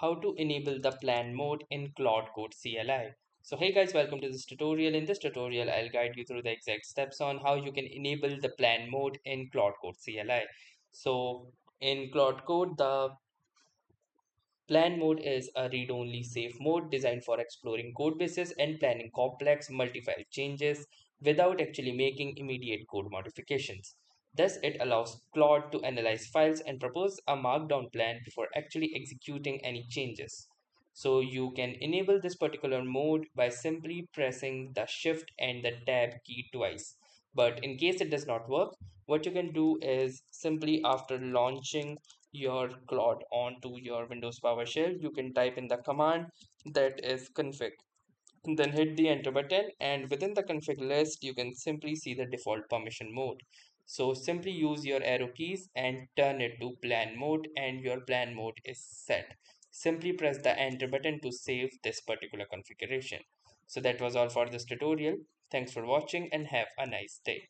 how to enable the plan mode in Claude Code CLI. So hey guys, welcome to this tutorial. In this tutorial, I'll guide you through the exact steps on how you can enable the plan mode in Claude Code CLI. So in Claude Code, the plan mode is a read-only safe mode designed for exploring code bases and planning complex multi-file changes without actually making immediate code modifications. Thus, it allows Claude to analyze files and propose a markdown plan before actually executing any changes. So you can enable this particular mode by simply pressing the Shift and the Tab key twice. But in case it does not work, what you can do is simply after launching your Claude onto your Windows PowerShell, you can type in the command that is config. Then hit the enter button, and within the config list, you can simply see the default permission mode. So simply use your arrow keys and turn it to plan mode, and your plan mode is set. Simply press the enter button to save this particular configuration. So that was all for this tutorial. Thanks for watching and have a nice day.